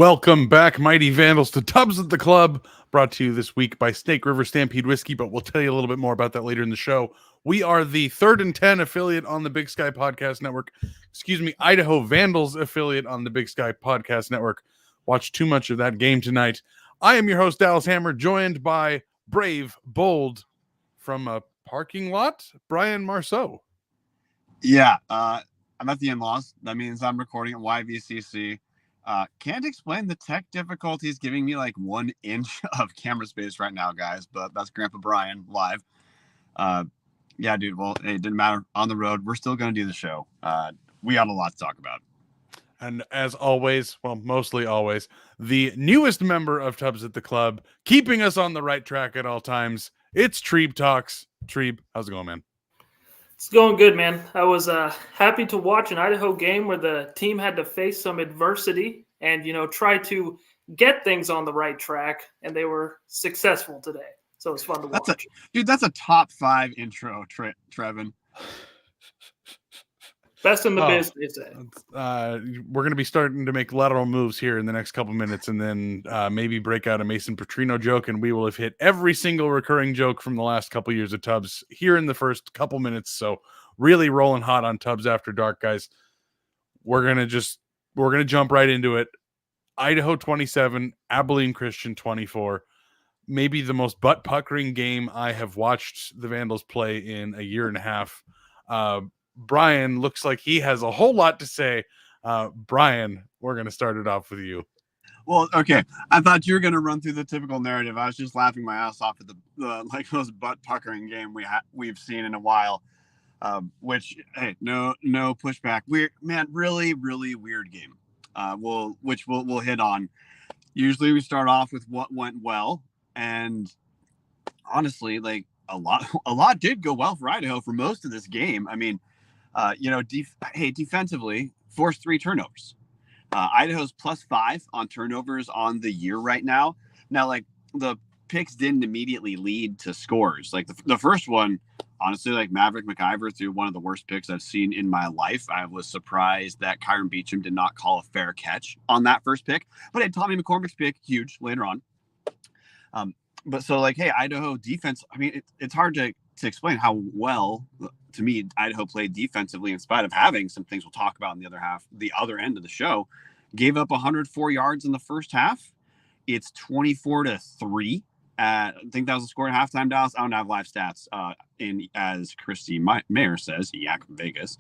Welcome back, Mighty Vandals, to Tubs at the Club, brought to you this week by Snake River Stampede Whiskey, but we'll tell you a little bit more about that later in the show. We are the 3rd and 10 affiliate on the Big Sky Podcast Network. Idaho Vandals affiliate on the Big Sky Podcast Network. Watch too much of that game tonight. I am your host, Dallas Hammer, joined by brave, bold, from a parking lot, Bryan Marceau. Yeah, I'm at the in-laws. That means I'm recording at YVCC. Can't explain the tech difficulties giving me like 1 inch of camera space right now, guys, but that's Grandpa Bryan live. Yeah, dude, well, hey, it didn't matter. On the road, we're still going to do the show. We got a lot to talk about. And as always, well, mostly always, the newest member of Tubs at the Club, keeping us on the right track at all times, it's Treeb Talks. Treeb, how's it going, man? It's going good, man. I was happy to watch an Idaho game where the team had to face some adversity and, try to get things on the right track, and they were successful today. So it was fun to watch. That's a top 5 intro, Trevin. Best in the biz, they say. We're going to be starting to make lateral moves here in the next couple minutes, and then maybe break out a Mason Petrino joke, and we will have hit every single recurring joke from the last couple years of Tubs here in the first couple minutes. So really rolling hot on Tubs After Dark, guys. We're going to jump right into it. Idaho 27, Abilene Christian 24. Maybe the most butt-puckering game I have watched the Vandals play in a year and a half. Bryan looks like he has a whole lot to say. Bryan, we're going to start it off with you. Well, okay. I thought you were going to run through the typical narrative. I was just laughing my ass off at the like most butt-puckering game we've seen in a while. Which, hey, no pushback. Really, really weird game. Which we'll hit on. Usually we start off with what went well, and honestly, like a lot did go well for Idaho for most of this game. I mean, defensively, forced 3 turnovers. Idaho's +5 on turnovers on the year right now. Now, like, the picks didn't immediately lead to scores. Like the first one, honestly, like Maverick McIver threw one of the worst picks I've seen in my life. I was surprised that Kyron Beecham did not call a fair catch on that first pick. But hey, Tommy McCormick's pick, huge later on. But so, like, hey, Idaho defense, I mean, it's hard to explain how well, to me, Idaho played defensively in spite of having some things we'll talk about in the other end of the show. Gave up 104 yards in the first half. It's 24-3. I think that was the score at halftime, Dallas. I don't have live stats as Christy Mayer says, Yak Vegas.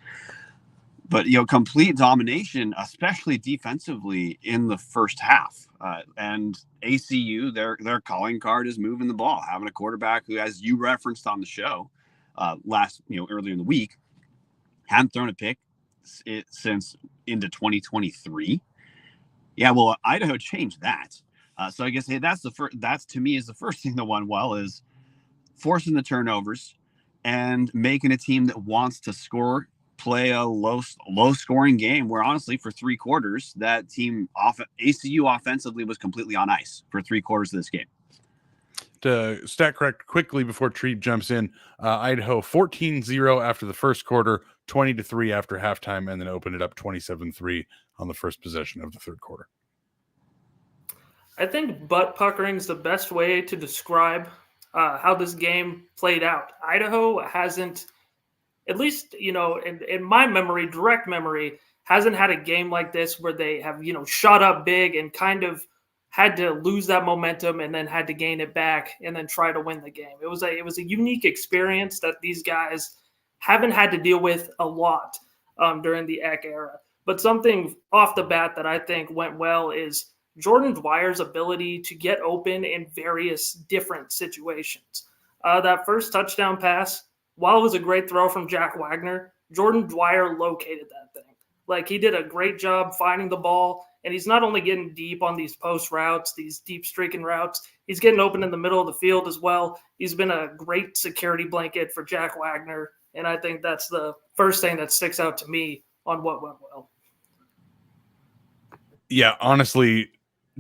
But, complete domination, especially defensively in the first half. And ACU, their calling card is moving the ball, having a quarterback who, as you referenced on the show earlier in the week, hadn't thrown a pick since into 2023. Yeah, well, Idaho changed that. So I guess, hey, that's to me is the first thing that went well, is forcing the turnovers and making a team that wants to score, play a low scoring game where, honestly, for 3 quarters, that team ACU offensively was completely on ice for 3 quarters of this game. To stat correct quickly before Treeb jumps in, Idaho 14-0 after the first quarter, 20-3 after halftime, and then opened it up 27-3 on the first possession of the third quarter. I think butt puckering is the best way to describe how this game played out. Idaho hasn't, at least, in my memory, direct memory, hasn't had a game like this where they have, shot up big and kind of had to lose that momentum and then had to gain it back and then try to win the game. It was a unique experience that these guys haven't had to deal with a lot during the Eck era. But something off the bat that I think went well is Jordan Dwyer's ability to get open in various different situations. That first touchdown pass, while it was a great throw from Jack Wagner, Jordan Dwyer located that thing. Like, he did a great job finding the ball, and he's not only getting deep on these post routes, these deep streaking routes, he's getting open in the middle of the field as well. He's been a great security blanket for Jack Wagner, and I think that's the first thing that sticks out to me on what went well. Yeah, honestly,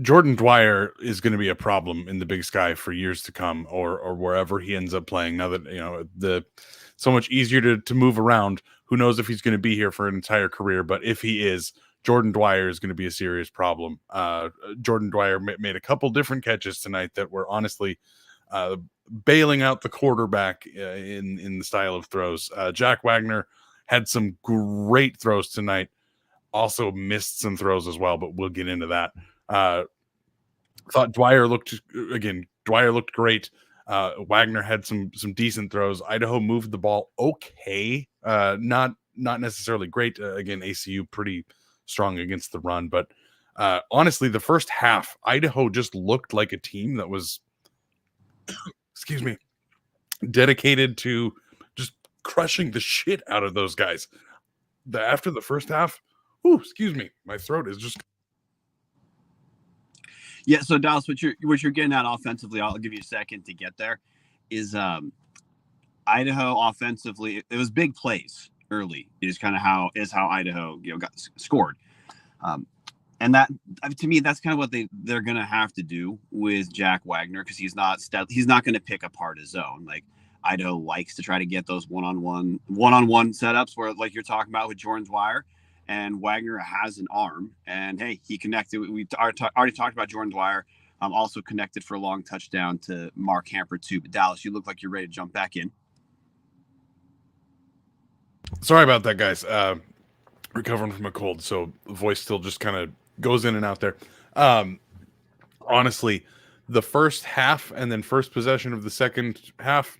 Jordan Dwyer is going to be a problem in the Big Sky for years to come, or wherever he ends up playing. Now that so much easier to move around. Who knows if he's going to be here for an entire career? But if he is, Jordan Dwyer is going to be a serious problem. Jordan Dwyer made a couple different catches tonight that were honestly bailing out the quarterback in the style of throws. Jack Wagner had some great throws tonight, also missed some throws as well, but we'll get into that. Thought Dwyer looked great. Wagner had some decent throws. Idaho moved the ball okay, not necessarily great. Again, ACU pretty strong against the run, but honestly, the first half, Idaho just looked like a team that was, excuse me, dedicated to just crushing the shit out of those guys. After the first half, excuse me, my throat is just. Yeah, so Dallas, what you're getting at offensively, I'll give you a second to get there, is Idaho offensively, it was big plays early, is kind of how Idaho got scored. And that, to me, that's kind of what they're going to have to do with Jack Wagner, because he's not going to pick apart his zone. Like, Idaho likes to try to get those one-on-one setups where, like you're talking about with Jordan Dwyer, and Wagner has an arm, and hey, he connected. We already talked about Jordan Dwyer. Also connected for a long touchdown to Mark Hamper too. But Dallas, you look like you're ready to jump back in. Sorry about that, guys. Recovering from a cold, so the voice still just kind of goes in and out there. Honestly, the first half and then first possession of the second half,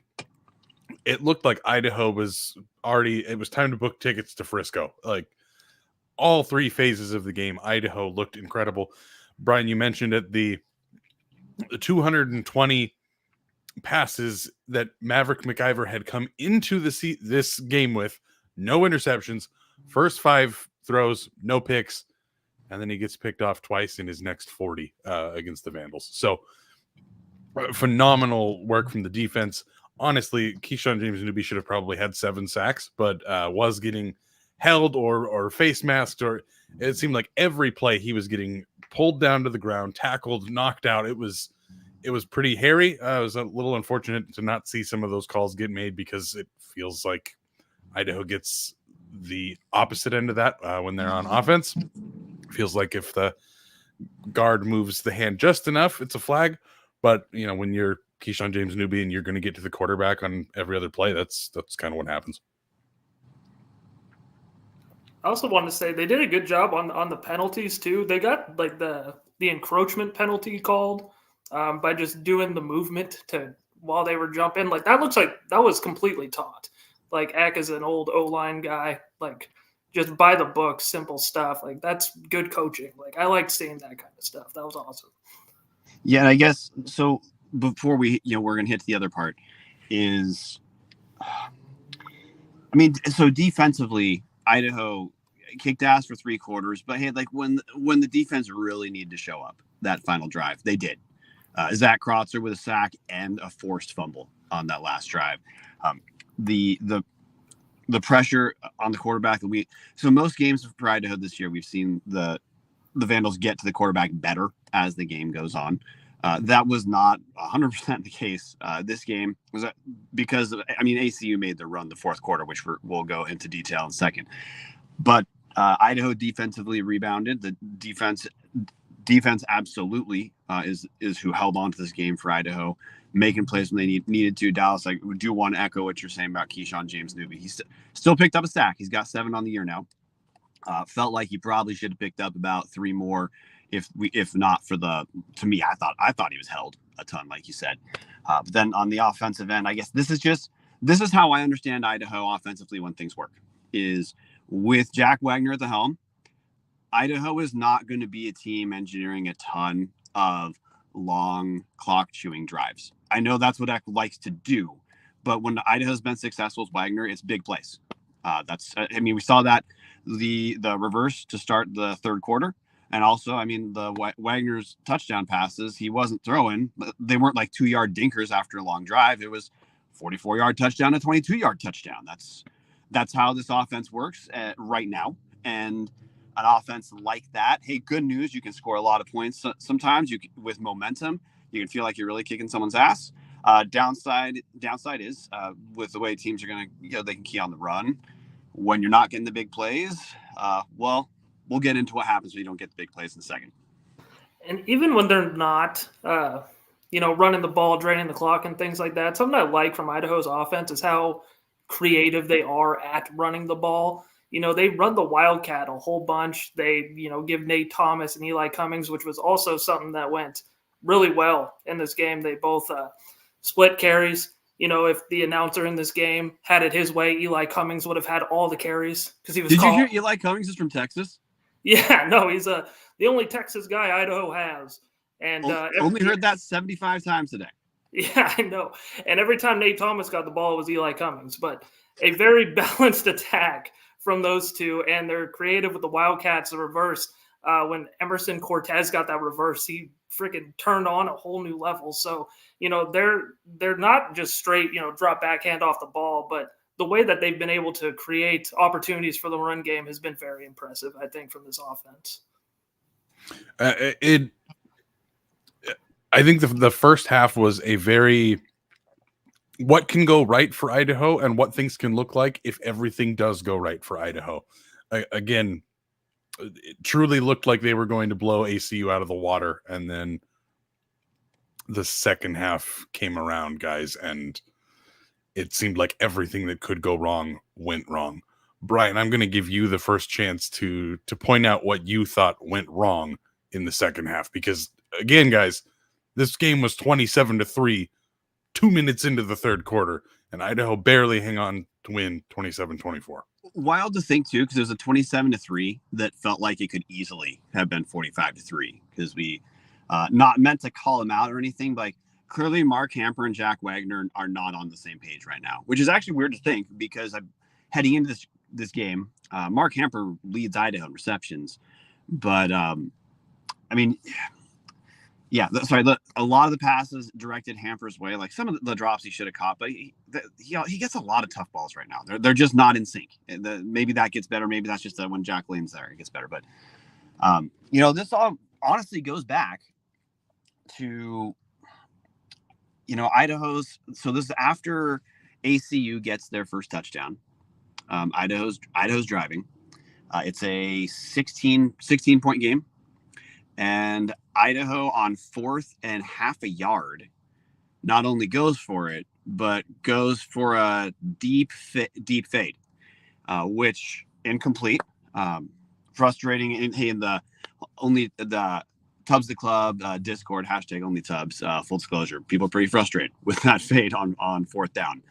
it looked like Idaho was it was time to book tickets to Frisco. Like, all three phases of the game, Idaho looked incredible. Bryan, you mentioned it, the 220 passes that Maverick McIver had come into this game with, no interceptions, first 5 throws, no picks, and then he gets picked off twice in his next 40 against the Vandals. So phenomenal work from the defense. Honestly, Keyshawn James Newby should have probably had 7 sacks, but was getting held or face masked, or it seemed like every play he was getting pulled down to the ground, tackled, knocked out. It was pretty hairy. It was a little unfortunate to not see some of those calls get made, because it feels like Idaho gets the opposite end of that when they're on offense. Feels like if the guard moves the hand just enough, it's a flag. But when you're Keyshawn James Newby and you're going to get to the quarterback on every other play, that's kind of what happens. I also want to say they did a good job on the penalties too. They got like the encroachment penalty called by just doing the movement while they were jumping. Like, that looks like that was completely taught. Like, Eck is an old O-line guy, like, just by the book, simple stuff. Like, that's good coaching. Like, I like seeing that kind of stuff. That was awesome. Yeah, and I guess so. Before we're gonna hit the other part is, so defensively, Idaho kicked ass for 3 quarters, but hey, like when the defense really needed to show up, that final drive, they did. Zach Krotzer with a sack and a forced fumble on that last drive. The pressure on the quarterback so most games for Idaho this year, we've seen the Vandals get to the quarterback better as the game goes on. That was not 100% the case. This game was because ACU made the run the fourth quarter, which we'll go into detail in a second. But Idaho defensively rebounded. The defense absolutely is who held on to this game for Idaho, making plays when they needed to. Dallas, I do want to echo what you're saying about Keyshawn James Newby. He still picked up a sack. He's got 7 on the year now. Felt like he probably should have picked up about 3 more, if not for to me, I thought he was held a ton, like you said. But then on the offensive end, I guess this is how I understand Idaho offensively when things work, is with Jack Wagner at the helm. Idaho is not going to be a team engineering a ton of long clock chewing drives. I know that's what Eck likes to do, but when Idaho's been successful with Wagner, it's big plays. We saw that the reverse to start the third quarter. And also, the Wagner's touchdown passes, he wasn't throwing. They weren't like 2-yard dinkers after a long drive. It was 44-yard touchdown, a 22-yard touchdown. That's how this offense works right now. And an offense like that, hey, good news, you can score a lot of points. Sometimes with momentum, you can feel like you're really kicking someone's ass. Downside is with the way teams are going to, they can key on the run. When you're not getting the big plays, we'll get into what happens when you don't get the big plays in a second. And even when they're not, running the ball, draining the clock and things like that, something I like from Idaho's offense is how creative they are at running the ball. They run the Wildcat a whole bunch. They, give Nate Thomas and Eli Cummings, which was also something that went really well in this game. They both split carries. If the announcer in this game had it his way, Eli Cummings would have had all the carries because he was. Did you hear Eli Cummings is from Texas? Yeah, no, he's the only Texas guy Idaho has. And only heard that 75 times today. Yeah, I know. And every time Nate Thomas got the ball, it was Eli Cummings. But a very balanced attack from those two, and they're creative with the Wildcats, the reverse. When Emerson Cortez got that reverse, he freaking turned on a whole new level. So, they're not just straight, drop backhand off the ball, but the way that they've been able to create opportunities for the run game has been very impressive, I think, from this offense. I think the first half was a very what can go right for Idaho and what things can look like if everything does go right for Idaho. Again, it truly looked like they were going to blow ACU out of the water, and then the second half came around, guys, and it seemed like everything that could go wrong went wrong. Bryan, I'm going to give you the first chance to point out what you thought went wrong in the second half, because again, guys, this game was 27-3, 2 minutes into the third quarter, and Idaho barely hang on to win 27-24. Wild to think too, because it was a 27-3 that felt like it could easily have been 45-3, because we not meant to call him out or anything, but like, clearly Mark Hamper and Jack Wagner are not on the same page right now, which is actually weird to think, because I'm heading into this game. Mark Hamper leads Idaho in receptions, but a lot of the passes directed Hamper's way. Like some of the drops he should have caught, but he gets a lot of tough balls right now. They're just not in sync. Maybe that gets better. Maybe that's just when Jack Lane's there, it gets better. But this all honestly goes back to Idaho's. So this is after ACU gets their first touchdown. Idaho's driving. It's a 16 point game. And Idaho on 4th and half a yard not only goes for it, but goes for a deep fade, which incomplete, frustrating. In the Tubs the Club Discord, hashtag only Tubs, full disclosure, people are pretty frustrated with that fade on 4th down.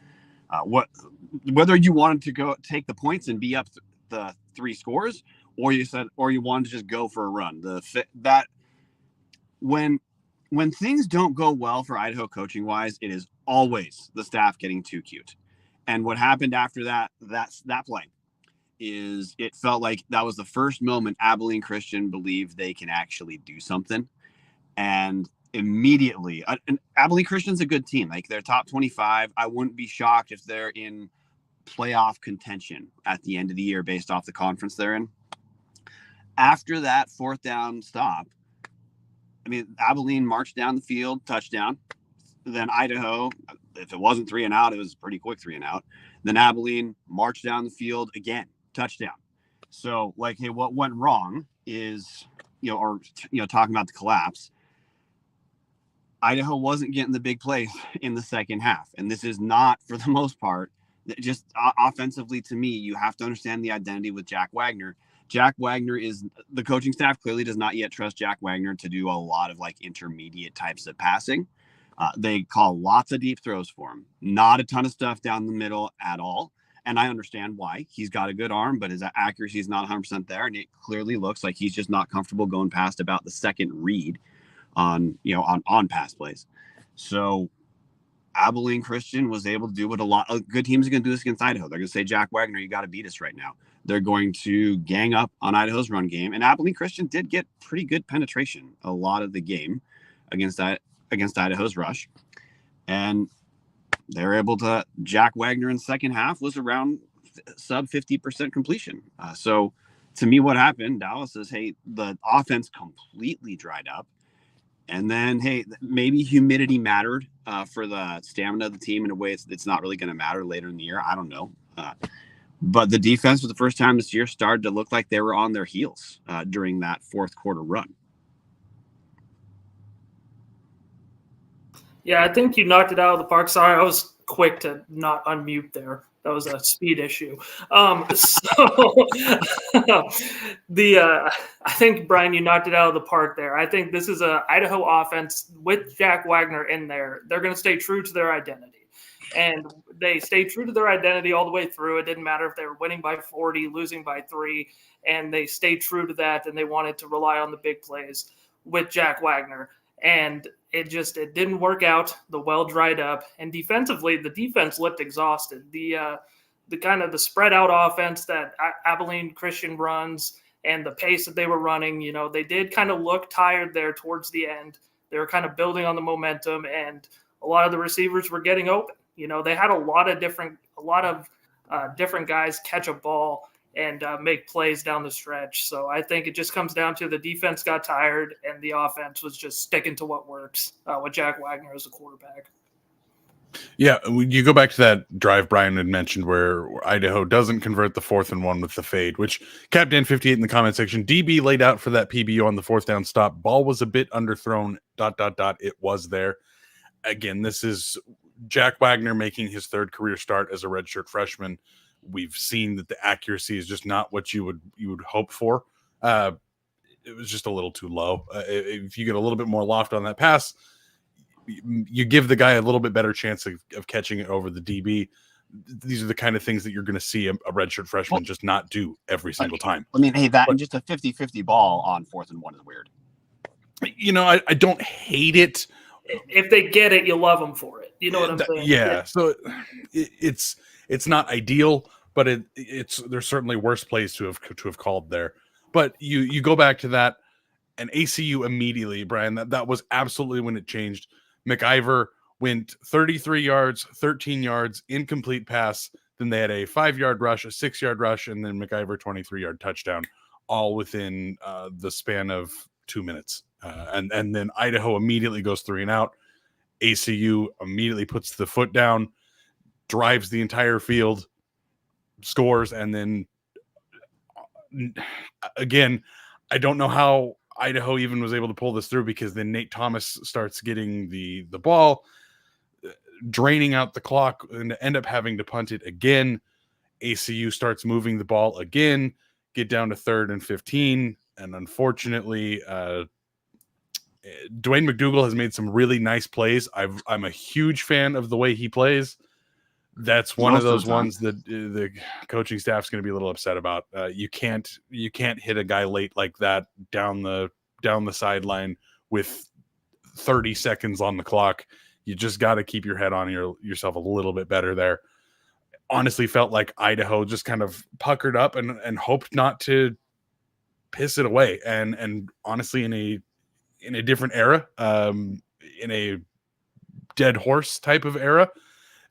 Whether you wanted to go take the points and be up the 3 scores, or you wanted to just go for a run. When things don't go well for Idaho coaching wise, it is always the staff getting too cute. And what happened after that play is it felt like that was the first moment Abilene Christian believed they can actually do something. And immediately, Abilene Christian's a good team. Like, they're top 25. I wouldn't be shocked if they're in playoff contention at the end of the year based off the conference they're in. After that 4th down stop, Abilene marched down the field, touchdown. Then Idaho, if it wasn't 3 and out, it was pretty quick 3 and out. Then Abilene marched down the field again, touchdown. So, hey, what went wrong is, talking about the collapse, Idaho wasn't getting the big plays in the second half. And this is not, for the most part, just offensively. To me, you have to understand the identity with Jack Wagner. Jack Wagner the coaching staff clearly does not yet trust Jack Wagner to do a lot of intermediate types of passing. They call lots of deep throws for him, not a ton of stuff down the middle at all. And I understand why. He's got a good arm, but his accuracy is not 100% there. And it clearly looks like he's just not comfortable going past about the second read on pass plays. So Abilene Christian was able to do what a lot of good teams are going to do this against Idaho. They're going to say, Jack Wagner, you got to beat us right now. They're going to gang up on Idaho's run game. And Abilene Christian did get pretty good penetration a lot of the game against Idaho's rush. And they were able to, Jack Wagner in the second half was around sub 50% completion. So to me, what happened, Dallas, is, hey, the offense completely dried up. And then, hey, maybe humidity mattered for the stamina of the team in a way it's not really going to matter later in the year. I don't know. But the defense for the first time this year started to look like they were on their heels during that fourth quarter run. Yeah, I think you knocked it out of the park. Sorry, I was quick to not unmute there. That was a speed issue. I think, Bryan, you knocked it out of the park there. I think this is a Idaho offense with Jack Wagner in there. They're going to stay true to their identity. And they stayed true to their identity all the way through. It didn't matter if they were winning by 40, losing by 3, and they stayed true to that, and they wanted to rely on the big plays with Jack Wagner. And it didn't work out. The well dried up, and defensively, the defense looked exhausted. The kind of the spread out offense that Abilene Christian runs and the pace that they were running, they did kind of look tired there towards the end. They were kind of building on the momentum, and a lot of the receivers were getting open. They had a lot of different guys catch a ball and make plays down the stretch. So I think it just comes down to the defense got tired and the offense was just sticking to what works with Jack Wagner as a quarterback. Yeah, you go back to that drive Bryan had mentioned where Idaho doesn't convert the 4th and 1 with the fade, which Captain 58 in the comment section, DB laid out for that PBU on the 4th down stop. Ball was a bit underthrown, ... It was there. Again, this is Jack Wagner making his 3rd career start as a redshirt freshman. We've seen that the accuracy is just not what you would hope for. It was just a little too low. If you get a little bit more loft on that pass, you give the guy a little bit better chance of catching it over the DB. These are the kind of things that you're going to see a redshirt freshman just not do every single time. I mean, hey, just a 50-50 ball on 4th and 1 is weird. I don't hate it. If they get it, you love them for it. You know what I'm saying? Yeah. So it's not ideal, but there's certainly worse plays to have called there. But you go back to that, and ACU immediately, Bryan, that was absolutely when it changed. McIver went 33 yards, 13 yards, incomplete pass. Then they had a 5-yard rush, a 6-yard rush, and then McIver 23-yard touchdown, all within the span of 2 minutes. And then Idaho immediately goes 3 and out. ACU immediately puts the foot down, drives the entire field, scores, and then again, I don't know how Idaho even was able to pull this through, because then Nate Thomas starts getting the ball, draining out the clock, and end up having to punt it again. ACU starts moving the ball again, get down to 3rd and 15, and unfortunately, Dwayne McDougal has made some really nice plays. I'm a huge fan of the way he plays. That's one of those ones that the coaching staff is going to be a little upset about. You can't hit a guy late like that down the sideline with 30 seconds on the clock. You just got to keep your head on yourself a little bit better there. Honestly, felt like Idaho just kind of puckered up and hoped not to piss it away. And honestly, in a different era, in a dead horse type of era,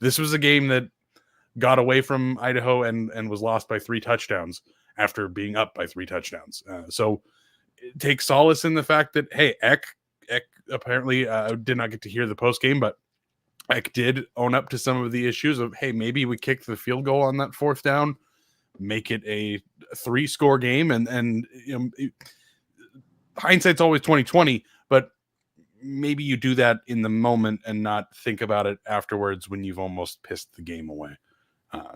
this was a game that got away from Idaho and was lost by 3 touchdowns after being up by 3 touchdowns. So take solace in the fact that, hey, Eck apparently did not get to hear the post game, but Eck did own up to some of the issues of, hey, maybe we kicked the field goal on that 4th down, make it a 3-score game. And hindsight's always 20/20, but maybe you do that in the moment and not think about it afterwards when you've almost pissed the game away.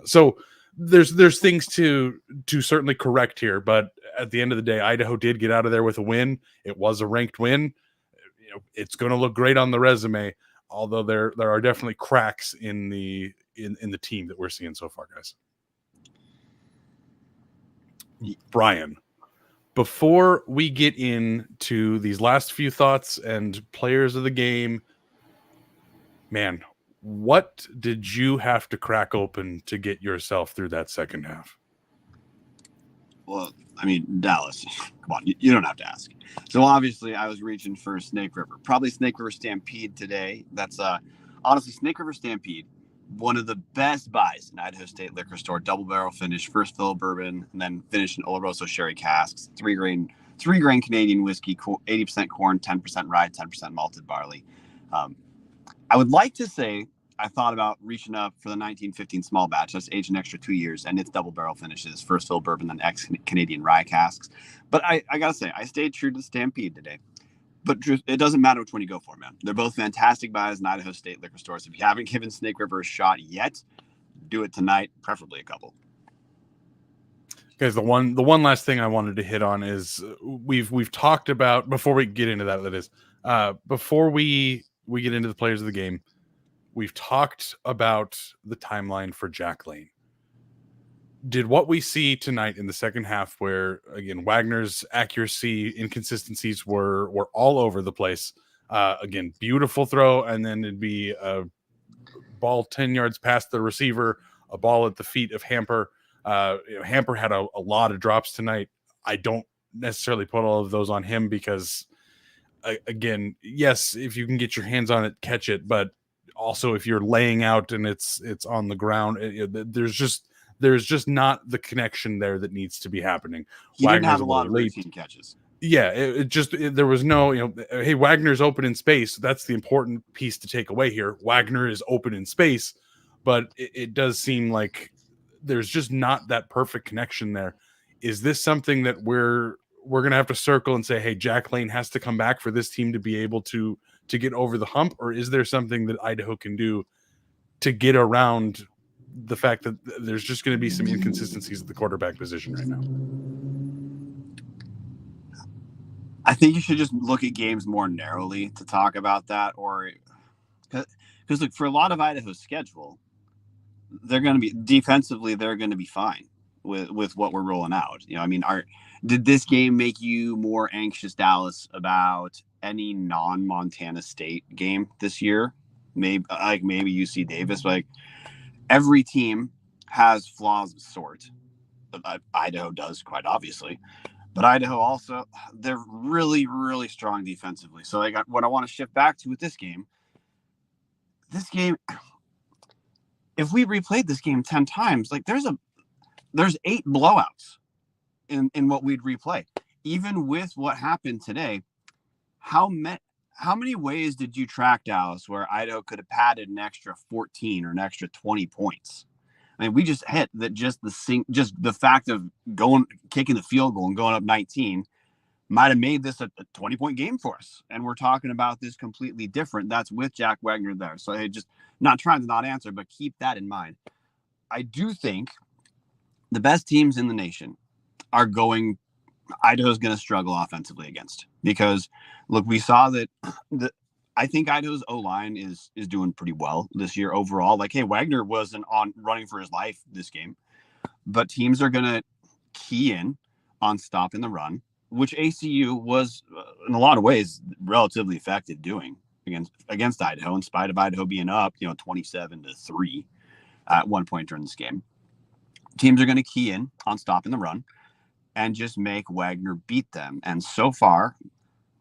So there's things to certainly correct here, but at the end of the day, Idaho did get out of there with a win. It was a ranked win. It's going to look great on the resume, although there are definitely cracks in the team that we're seeing so far, guys. Bryan, before we get into these last few thoughts and players of the game, man, what did you have to crack open to get yourself through that second half? Well, I mean, Dallas, come on, you don't have to ask. So obviously I was reaching for Snake River, probably Snake River Stampede today. That's honestly Snake River Stampede, one of the best buys in Idaho State Liquor Store. Double barrel finish, first fill bourbon, and then finish in Oloroso sherry casks. 3 grain Canadian whiskey, 80% corn, 10% rye, 10% malted barley. I would like to say I thought about reaching up for the 1915 small batch. That's aged an extra 2 years, and it's double barrel finishes, first fill bourbon, then ex-Canadian rye casks. But I got to say, I stayed true to the Stampede today. But it doesn't matter which one you go for, man. They're both fantastic buys in Idaho State liquor stores. If you haven't given Snake River a shot yet, do it tonight, preferably a couple. Guys, the one last thing I wanted to hit on is we've talked about, before we get into that is before we get into the players of the game, we've talked about the timeline for Jack Lane. Did what we see tonight in the second half, where again Wagner's accuracy inconsistencies were all over the place. Again, beautiful throw, and then it'd be a ball 10 yards past the receiver, a ball at the feet of Hamper. Hamper had a lot of drops tonight. I don't necessarily put all of those on him because, again, yes, if you can get your hands on it, catch it. But also, if you're laying out and it's on the ground, there's just not the connection there that needs to be happening. He didn't have a lot of routine catches. Yeah, there was no, hey, Wagner's open in space. That's the important piece to take away here. Wagner is open in space, but it does seem like there's just not that perfect connection there. Is this something that we're going to have to circle and say, hey, Jack Lane has to come back for this team to be able to get over the hump? Or is there something that Idaho can do to get around the fact that there's just going to be some inconsistencies at the quarterback position right now? I think you should just look at games more narrowly to talk about that, or because look, for a lot of Idaho's schedule, they're going to be defensively, they're going to be fine with what we're rolling out. Did this game make you more anxious, Dallas, about any non-Montana State game this year? Maybe UC Davis. Like, every team has flaws of sort. Idaho does, quite obviously. But Idaho also, they're really, really strong defensively. So what I want to shift back to with this game, if we replayed this game 10 times, like there's 8 blowouts in what we'd replay. Even with what happened today, how many ways did you track, Dallas, where Idaho could have padded an extra 14 or an extra 20 points? I mean, we just hit that. Just the fact of kicking the field goal and going up 19 might have made this a 20-point game for us. And we're talking about this completely different. That's with Jack Wagner there. So just not trying to not answer, but keep that in mind. I do think the best teams in the nation Idaho's going to struggle offensively against, because look, we saw that I think Idaho's O-line is doing pretty well this year overall. Like, hey, Wagner wasn't on running for his life this game, but teams are going to key in on stopping the run, which ACU was in a lot of ways relatively effective doing against Idaho, in spite of Idaho being up, 27-3 at one point during this game. Teams are going to key in on stopping the run and just make Wagner beat them. And so far,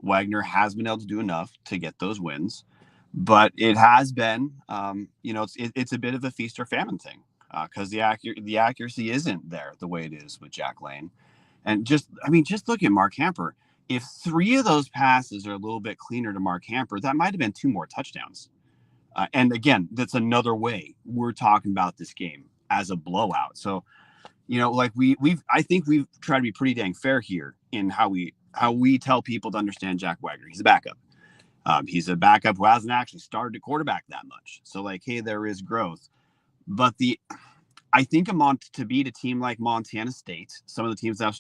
Wagner has been able to do enough to get those wins, but it has been, it's a bit of a feast or famine thing, because the accuracy isn't there the way it is with Jack Lane. And just look at Mark Hamper. If 3 of those passes are a little bit cleaner to Mark Hamper, that might have been 2 more touchdowns. And again, that's another way we're talking about this game as a blowout. So, I think we've tried to be pretty dang fair here in how we tell people to understand Jack Wagner. He's a backup. He's a backup who hasn't actually started a quarterback that much. So hey, there is growth. But I think to beat a team like Montana State, some of the teams that are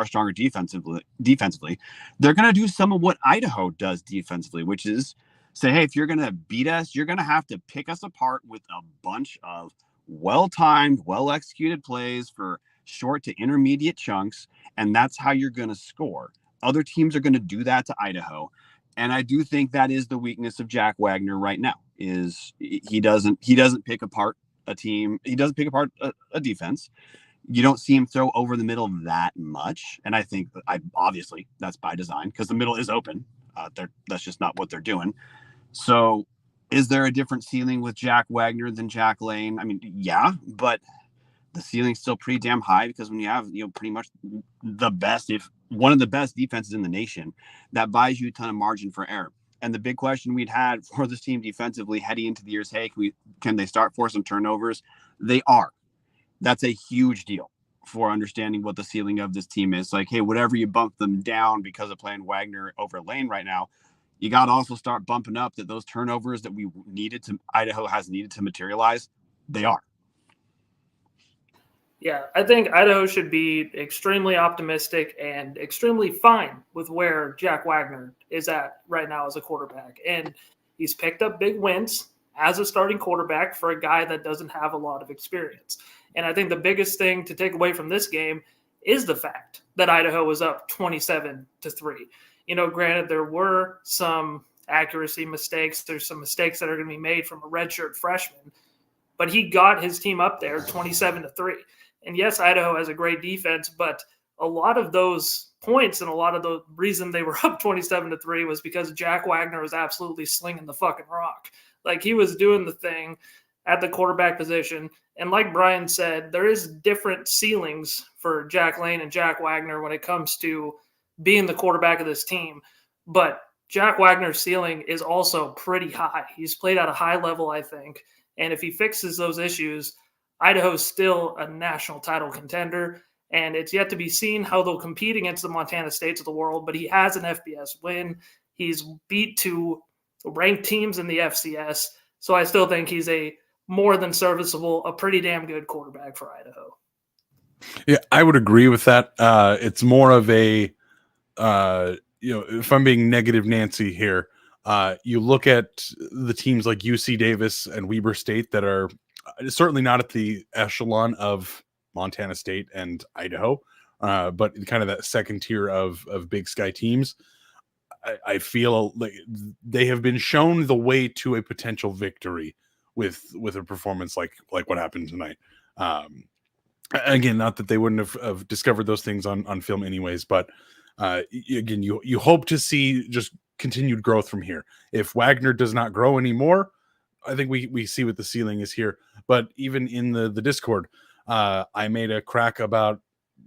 stronger defensively, they're going to do some of what Idaho does defensively, which is say, hey, if you're going to beat us, you're going to have to pick us apart with a bunch of well-timed, well-executed plays for short to intermediate chunks, and that's how you're going to score. Other teams are going to do that to Idaho, and I do think that is the weakness of Jack Wagner right now. Is he doesn't pick apart a team. He doesn't pick apart a defense. You don't see him throw over the middle that much, and I think obviously that's by design, because the middle is open. That's just not what they're doing. So is there a different ceiling with Jack Wagner than Jack Lane? I mean, yeah, but the ceiling's still pretty damn high, because when you have, pretty much one of the best defenses in the nation, that buys you a ton of margin for error. And the big question we'd had for this team defensively heading into the year's, hey, can they start forcing turnovers? They are. That's a huge deal for understanding what the ceiling of this team is. Like, hey, whatever you bump them down because of playing Wagner over Lane right now, you got to also start bumping up that those turnovers that Idaho has needed to materialize, they are. Yeah, I think Idaho should be extremely optimistic and extremely fine with where Jack Wagner is at right now as a quarterback. And he's picked up big wins as a starting quarterback for a guy that doesn't have a lot of experience. And I think the biggest thing to take away from this game is the fact that Idaho was up 27-3. Granted, there were some accuracy mistakes. There's some mistakes that are going to be made from a redshirt freshman, but he got his team up there 27-3. And yes, Idaho has a great defense, but a lot of those points and a lot of the reason they were up 27-3 was because Jack Wagner was absolutely slinging the fucking rock. Like, he was doing the thing at the quarterback position. And like Bryan said, there is different ceilings for Jack Lane and Jack Wagner when it comes to being the quarterback of this team. But Jack Wagner's ceiling is also pretty high. He's played at a high level, I think. And if he fixes those issues, Idaho's still a national title contender. And it's yet to be seen how they'll compete against the Montana States of the world. But he has an FBS win. He's beat two ranked teams in the FCS. So I still think he's a more than serviceable, a pretty damn good quarterback for Idaho. Yeah, I would agree with that. It's more of a, if I'm being negative Nancy here, you look at the teams like UC Davis and Weber State that are certainly not at the echelon of Montana State and Idaho, but kind of that second tier of Big Sky teams. I feel like they have been shown the way to a potential victory with a performance like what happened tonight. Again, not that they wouldn't have discovered those things on film anyways, but again, you hope to see just continued growth from here. If Wagner does not grow anymore, I think we see what the ceiling is here. But even in the Discord, I made a crack about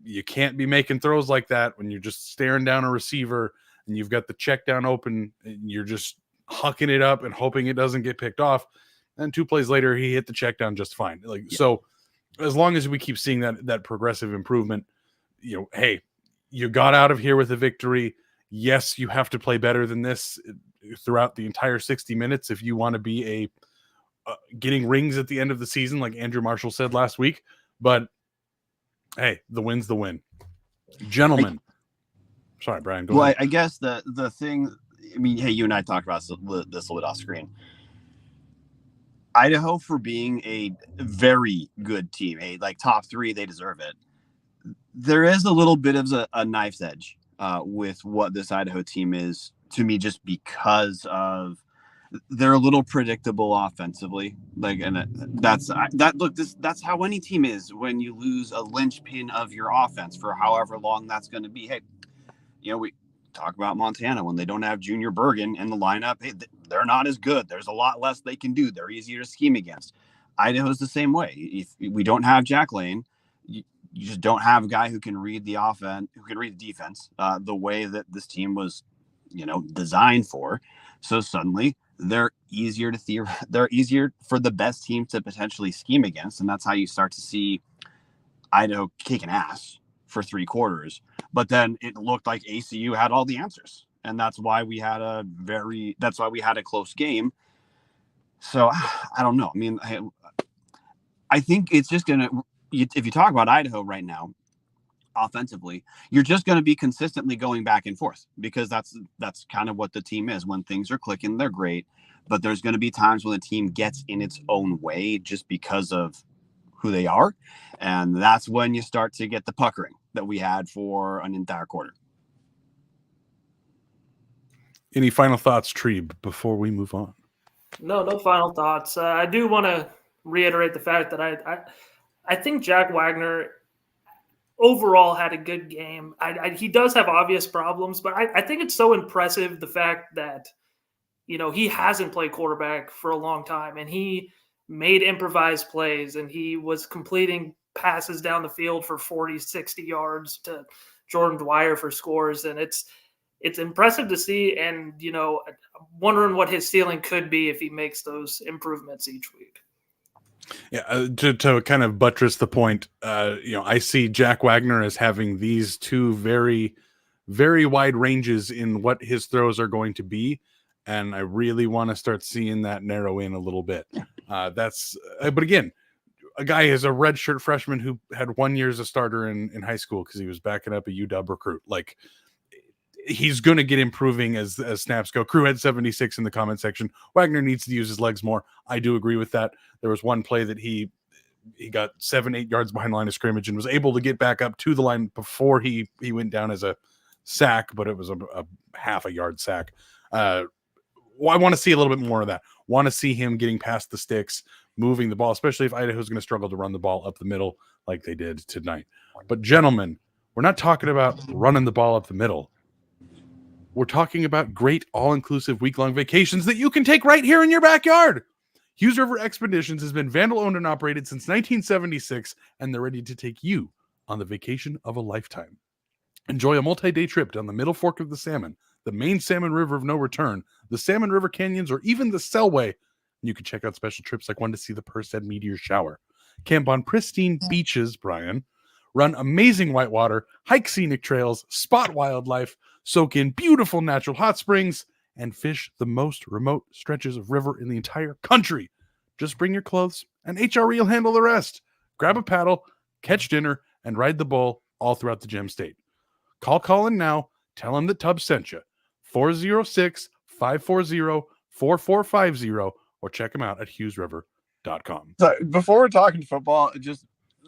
you can't be making throws like that when you're just staring down a receiver and you've got the check down open and you're just hucking it up and hoping it doesn't get picked off. And 2 plays later, he hit the check down just fine. So as long as we keep seeing that progressive improvement, hey, you got out of here with a victory. Yes, you have to play better than this throughout the entire 60 minutes if you want to be getting rings at the end of the season, like Andrew Marshall said last week. But hey, the win's the win, gentlemen. Sorry, Bryan. Go ahead. I guess the thing. I mean, hey, you and I talked about this a little bit off screen. Idaho, for being a very good team, like top 3, they deserve it. There is a little bit of a knife's edge with what this Idaho team is to me, just because of they're a little predictable offensively. That's how any team is when you lose a linchpin of your offense for however long that's going to be. Hey, we talk about Montana when they don't have Junior Bergen in the lineup. Hey, they're not as good. There's a lot less they can do. They're easier to scheme against. Idaho's the same way. If we don't have Jack Lane, you just don't have a guy who can read the offense, who can read the defense the way that this team was, designed for. So suddenly they're easier for the best team to potentially scheme against. And that's how you start to see Idaho kicking ass for 3 quarters. But then it looked like ACU had all the answers. And that's why we had a close game. So I don't know. I mean, I think it's just going to, if you talk about Idaho right now, offensively, you're just going to be consistently going back and forth, because that's kind of what the team is. When things are clicking, they're great, but there's going to be times when the team gets in its own way just because of who they are. And that's when you start to get the puckering that we had for an entire quarter. Any final thoughts, Treeb, before we move on? No final thoughts. I do want to reiterate the fact that I think Jack Wagner overall had a good game. He does have obvious problems, but I think it's so impressive the fact that, he hasn't played quarterback for a long time, and he made improvised plays, and he was completing passes down the field for 40, 60 yards to Jordan Dwyer for scores. And it's impressive to see. And, you know, I'm wondering what his ceiling could be if he makes those improvements each week. Yeah, to kind of buttress the point, you know, I see Jack Wagner as having these two very, very wide ranges in what his throws are going to be, and I really want to start seeing that narrow in a little bit. But again, a guy is a redshirt freshman who had 1 year as a starter in high school because he was backing up a UW recruit. Like, he's going to get improving as snaps go. Crew had 76 in the comment section. Wagner needs to use his legs more. I do agree with that. There was one play that he got 7-8 yards behind the line of scrimmage and was able to get back up to the line before he went down as a sack, but it was a half a yard sack. I want to see a little bit more of that. Want to see him getting past the sticks, moving the ball, especially if Idaho's going to struggle to run the ball up the middle like they did tonight. But gentlemen, we're not talking about running the ball up the middle. We're talking about great all-inclusive week-long vacations that you can take right here in your backyard. Hughes River Expeditions has been Vandal-owned and operated since 1976, and they're ready to take you on the vacation of a lifetime. Enjoy a multi-day trip down the Middle Fork of the Salmon, the main Salmon River of no return, the Salmon River Canyons, or even the Selway. You can check out special trips like one to see the Perseid Meteor Shower. Camp on pristine beaches, Bryan. Run amazing whitewater, hike scenic trails, spot wildlife, soak in beautiful natural hot springs, and fish the most remote stretches of river in the entire country. Just bring your clothes, and HRE will handle the rest. Grab a paddle, catch dinner, and ride the bull all throughout the Gem State. Call Colin now. Tell him that Tubbs sent you. 406-540-4450, or check him out at hughesriver.com. So before we're talking football, just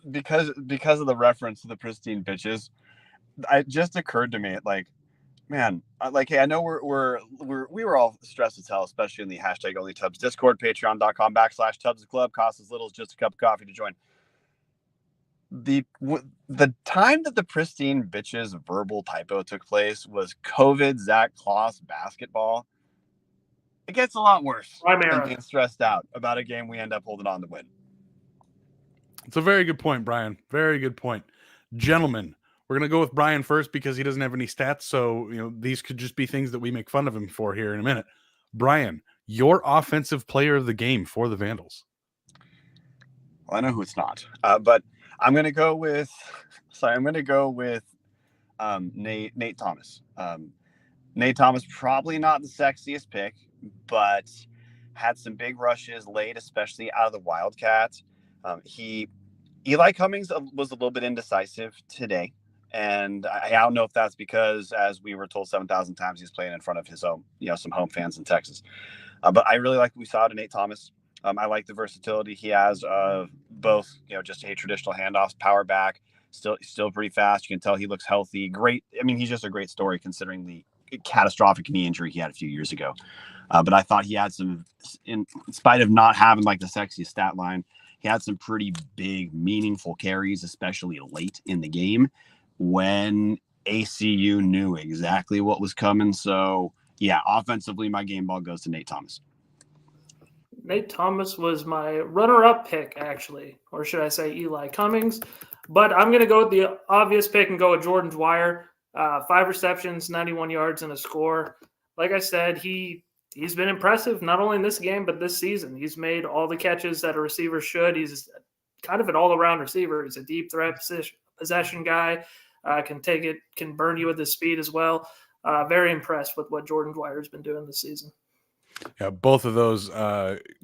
because of the reference to the pristine pitches, it just occurred to me, like, man, like, hey, I know we were all stressed as hell, especially in the #OnlyTubs Discord, patreon.com/Tubbs Club. Costs as little as just a cup of coffee to join. The time that the pristine bitches verbal typo took place was COVID Zach Kloss basketball. It gets a lot worse than being stressed out about a game we end up holding on to win. It's a very good point, Bryan. Very good point. Gentlemen, we're going to go with Bryan first because he doesn't have any stats. So, you know, these could just be things that we make fun of him for here in a minute. Bryan, your offensive player of the game for the Vandals. Well, I know who it's not, but I'm going to go with Nate Thomas. Nate Thomas, probably not the sexiest pick, but had some big rushes late, especially out of the Wildcats. Eli Cummings was a little bit indecisive today. And I don't know if that's because, as we were told 7,000 times, he's playing in front of his own, some home fans in Texas. But I really like what we saw to Nate Thomas. I like the versatility he has of both, just a traditional handoffs, power back, still pretty fast. You can tell he looks healthy. Great. I mean, he's just a great story considering the catastrophic knee injury he had a few years ago. But I thought he had some, in spite of not having like the sexiest stat line, he had some pretty big, meaningful carries, especially late in the game when ACU knew exactly what was coming. So, yeah, offensively, my game ball goes to Nate Thomas. Nate Thomas was my runner-up pick, actually, or should I say Eli Cummings. But I'm going to go with the obvious pick and go with Jordan Dwyer. 5 receptions, 91 yards, and a score. Like I said, he's been impressive, not only in this game, but this season. He's made all the catches that a receiver should. He's kind of an all-around receiver. He's a deep threat possession guy, can take it, can burn you with his speed as well. Very impressed with what Jordan Dwyer's been doing this season. Yeah, both of those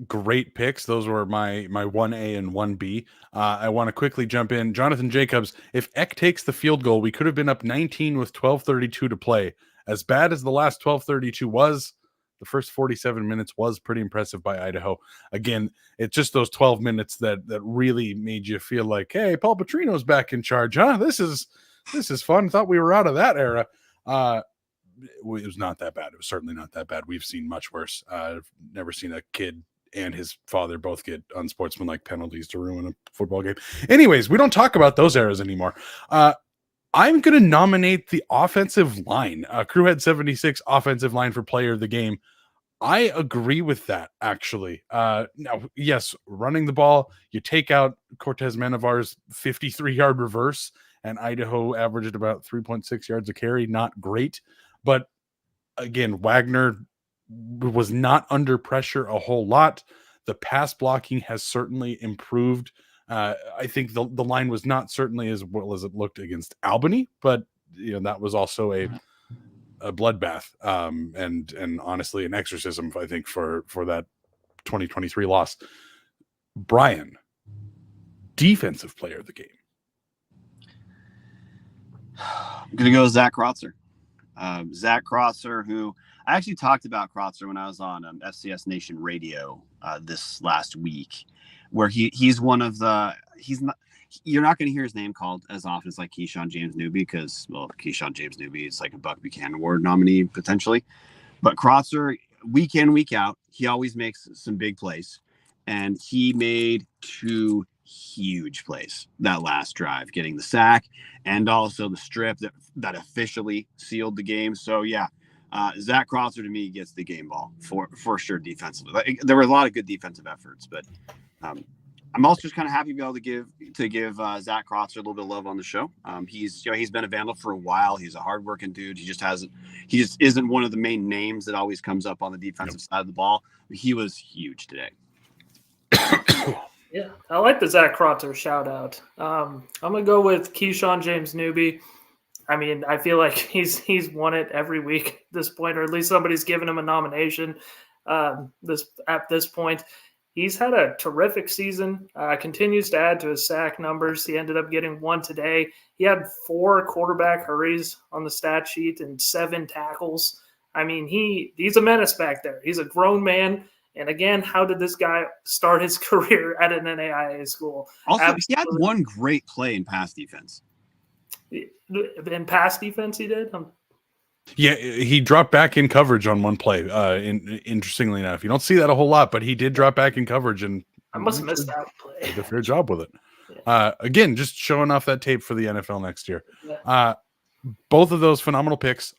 great picks. Those were my 1A and 1B. I want to quickly jump in. Jonathan Jacobs, if Eck takes the field goal, we could have been up 19 with 12:32 to play. As bad as the last 12:32 was, the first 47 minutes was pretty impressive by Idaho. Again, it's just those 12 minutes that really made you feel like, hey, Paul Petrino's back in charge, huh? This is fun. Thought we were out of that era. It was not that bad. It was certainly not that bad. We've seen much worse. I've never seen a kid and his father both get unsportsmanlike penalties to ruin a football game. Anyways, we don't talk about those eras anymore. I'm going to nominate the offensive line. Crew had 76 offensive line for player of the game. I agree with that, actually. Now, yes, running the ball, you take out Cortez Manavar's 53-yard reverse, and Idaho averaged about 3.6 yards a carry. Not great. But again, Wagner was not under pressure a whole lot. The pass blocking has certainly improved. I think the line was not certainly as well as it looked against Albany, but that was also a bloodbath, and honestly an exorcism, I think, for that 2023 loss. Bryan, defensive player of the game. I'm gonna go Zach Krotzer. Zach Krotzer, who I actually talked about Krotzer when I was on FCS Nation Radio this last week, where he's one of the you're not going to hear his name called as often as like Keyshawn James Newby, because Keyshawn James Newby is like a Buck Buchanan Award nominee potentially, but Krotzer, week in, week out, he always makes some big plays, and he made 2 huge plays that last drive, getting the sack and also the strip that officially sealed the game. So yeah, Zach Krotzer to me gets the game ball for sure defensively. There were a lot of good defensive efforts, but I'm also just kind of happy to be able to give Zach Krotzer a little bit of love on the show. He's been a Vandal for a while. He's a hardworking dude. He just isn't one of the main names that always comes up on the defensive side of the ball. He was huge today. Yeah, I like the Zach Krotzer shout out. I'm gonna go with Keyshawn James Newby. I mean, I feel like he's won it every week at this point, or at least somebody's given him a nomination. At this point, he's had a terrific season. Continues to add to his sack numbers. He ended up getting 1 today. He had 4 quarterback hurries on the stat sheet and 7 tackles. I mean, he's a menace back there. He's a grown man. And again, how did this guy start his career at an NAIA school? Also, he had 1 great play in pass defense. In pass defense, he did? Yeah, he dropped back in coverage on 1 play. Interestingly enough, you don't see that a whole lot, but he did drop back in coverage, and I must have missed that play. Did a fair job with it. Yeah. Again, just showing off that tape for the NFL next year. Yeah. Both of those phenomenal picks.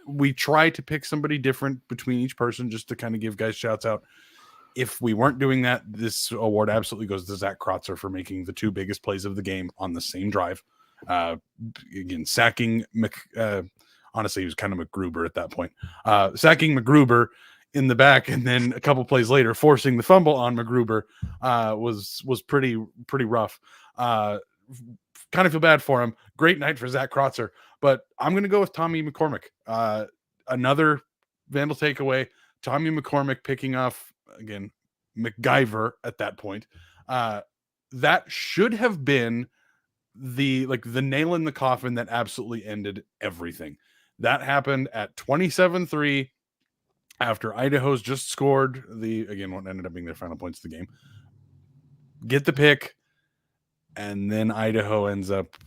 We try to pick somebody different between each person just to kind of give guys shouts out. If we weren't doing that, this award absolutely goes to Zach Krotzer for making the 2 biggest plays of the game on the same drive. Again, sacking honestly, he was kind of McGruber at that point. Sacking McGruber in the back, and then a couple plays later, forcing the fumble on McGruber was pretty rough. Kind of feel bad for him. Great night for Zach Krotzer, but I'm going to go with Tommy McCormick. Another Vandal takeaway. Tommy McCormick picking off, again, MacGyver at that point. That should have been the nail in the coffin that absolutely ended everything. That happened at 27-3 after Idaho's just scored what ended up being their final points of the game. Get the pick, and then Idaho ends up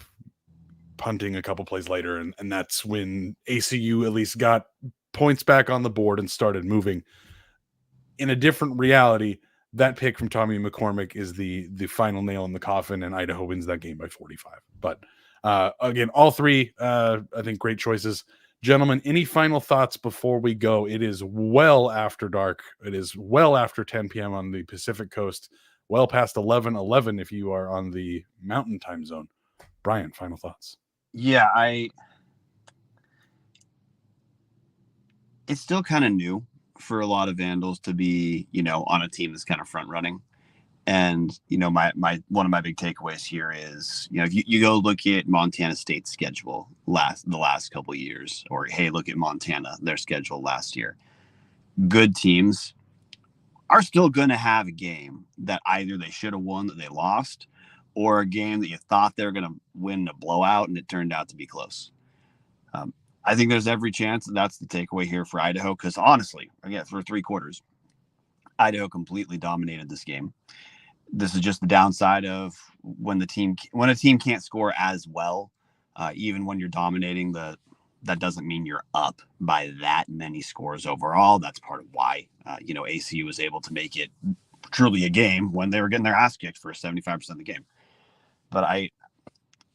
punting a couple plays later, and that's when ACU at least got points back on the board and started moving. In a different reality, that pick from Tommy McCormick is the final nail in the coffin, and Idaho wins that game by 45. But again, all 3, I think, great choices. Gentlemen, any final thoughts before we go? It is well after dark. It is well after 10 p.m. on the Pacific Coast, well past 11:11 if you are on the Mountain Time Zone. Bryan, final thoughts? Yeah, it's still kind of new for a lot of Vandals to be, on a team that's kind of front running. And, my one of my big takeaways here is, if you go look at Montana State's schedule the last couple of years, or hey, look at Montana, their schedule last year. Good teams are still going to have a game that either they should have won that they lost, or a game that you thought they were going to win a blowout and it turned out to be close. I think there's every chance that's the takeaway here for Idaho, because honestly, again, for 3 quarters, Idaho completely dominated this game. This is just the downside of when a team can't score as well, even when you're dominating, that doesn't mean you're up by that many scores overall. That's part of why, ACU was able to make it truly a game when they were getting their ass kicked for 75% of the game. But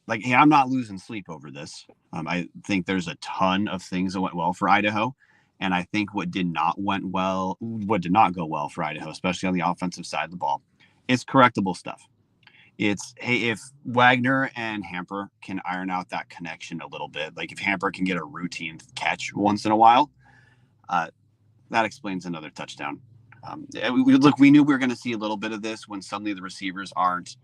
I'm not losing sleep over this. I think there's a ton of things that went well for Idaho. And I think what did not go well for Idaho, especially on the offensive side of the ball, is correctable stuff. It's, hey, if Wagner and Hamper can iron out that connection a little bit, like if Hamper can get a routine catch once in a while, that explains another touchdown. We knew we were going to see a little bit of this when suddenly the receivers aren't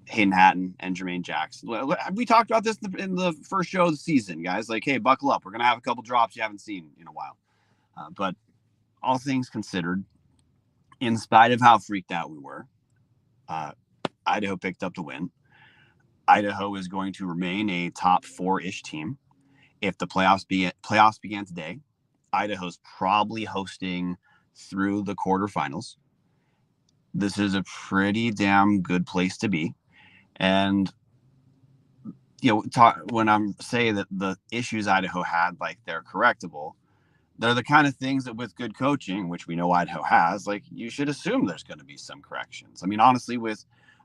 Hayden Hatton and Jermaine Jackson. We talked about this in the first show of the season, guys. Like, hey, buckle up. We're going to have a couple drops you haven't seen in a while. But all things considered, in spite of how freaked out we were, Idaho picked up the win. Idaho is going to remain a top 4-ish team. If the playoffs began today, Idaho's probably hosting through the quarterfinals. This is a pretty damn good place to be. And, when I'm saying that the issues Idaho had, like, they're correctable, they're the kind of things that with good coaching, which we know Idaho has, like, you should assume there's going to be some corrections. I mean, honestly,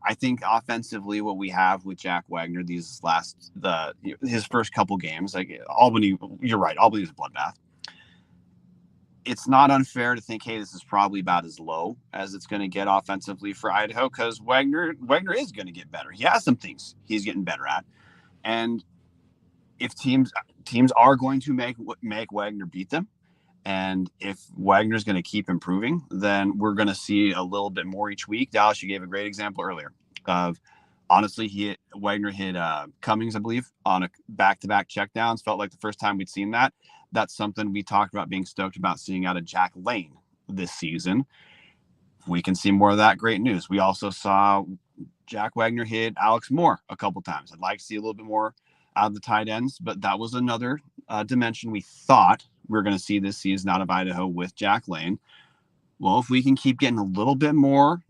I think offensively, what we have with Jack Wagner his first couple games, like Albany, you're right, Albany is a bloodbath. It's not unfair to think, hey, this is probably about as low as it's going to get offensively for Idaho, because Wagner is going to get better. He has some things he's getting better at. And if teams are going to make Wagner beat them, and if Wagner's going to keep improving, then we're going to see a little bit more each week. Dallas, you gave a great example earlier of, honestly, Wagner hit Cummings, I believe, on a back-to-back checkdowns. Felt like the first time we'd seen that. That's something we talked about being stoked about seeing out of Jack Lane this season. If we can see more of that, great news. We also saw Jack Wagner hit Alex Moore a couple times. I'd like to see a little bit more out of the tight ends, but that was another dimension we thought we were going to see this season out of Idaho with Jack Lane. Well, if we can keep getting a little bit more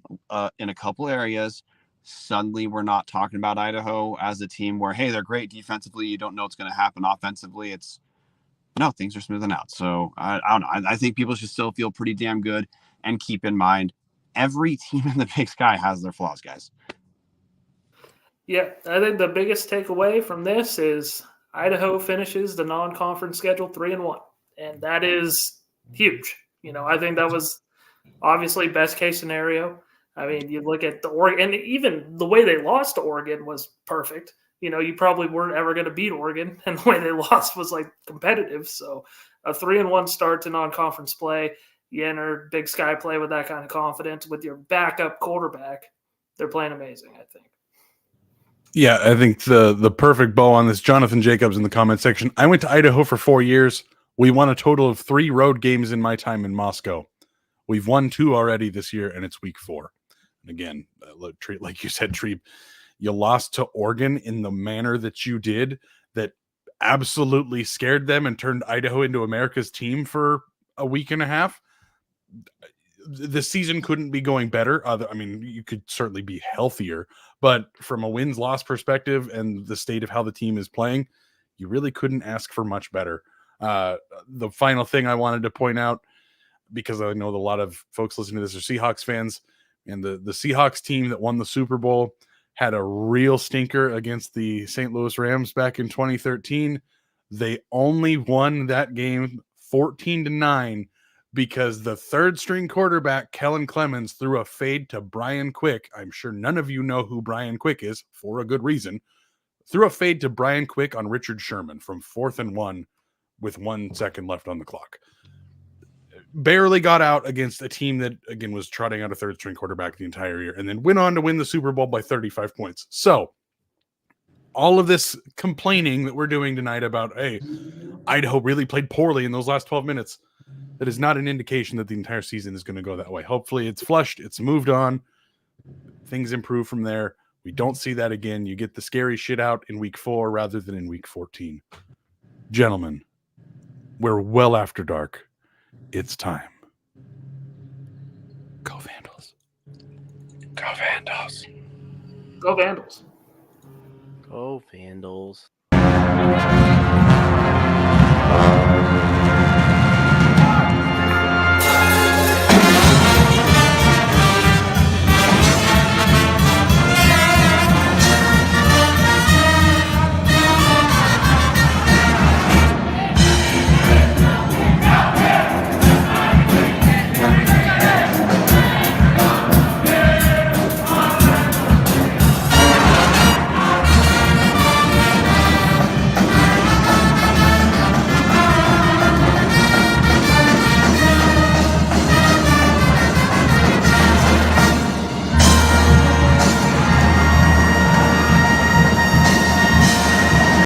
in a couple areas, suddenly we're not talking about Idaho as a team where, hey, they're great defensively, you don't know what's going to happen offensively. No, things are smoothing out. So I don't know. I think people should still feel pretty damn good, and keep in mind, every team in the Big Sky has their flaws, guys. Yeah, I think the biggest takeaway from this is Idaho finishes the non-conference schedule 3-1, and that is huge. I think that was obviously best case scenario. I mean, you look at the Oregon, and even the way they lost to Oregon was perfect. You probably weren't ever going to beat Oregon, and the way they lost was like competitive. So a 3-1 start to non-conference play, you enter Big Sky play with that kind of confidence with your backup quarterback. They're playing amazing, I think. Yeah, I think the perfect bow on this, Jonathan Jacobs in the comment section. I went to Idaho for 4 years. We won a total of 3 road games in my time in Moscow. We've won 2 already this year, and it's week 4. And again, like you said, Treeb, you lost to Oregon in the manner that you did, that absolutely scared them and turned Idaho into America's team for a week and a half. The season couldn't be going better. You could certainly be healthier, but from a wins-loss perspective and the state of how the team is playing, you really couldn't ask for much better. The final thing I wanted to point out, because I know that a lot of folks listening to this are Seahawks fans, and the Seahawks team that won the Super Bowl had a real stinker against the St. Louis Rams back in 2013. They only won that game 14-9 because the third-string quarterback, Kellen Clemens, threw a fade to Bryan Quick. I'm sure none of you know who Bryan Quick is, for a good reason. Threw a fade to Bryan Quick on Richard Sherman from 4th and 1 with 1 second left on the clock. Barely got out against a team that, again, was trotting out a third-string quarterback the entire year, and then went on to win the Super Bowl by 35 points. So all of this complaining that we're doing tonight about, hey, Idaho really played poorly in those last 12 minutes, that is not an indication that the entire season is going to go that way. Hopefully it's flushed, it's moved on, things improve from there. We don't see that again. You get the scary shit out in week 4 rather than in week 14. Gentlemen, we're well after dark. It's time. Go Vandals. Go Vandals. Go Vandals. Go Vandals.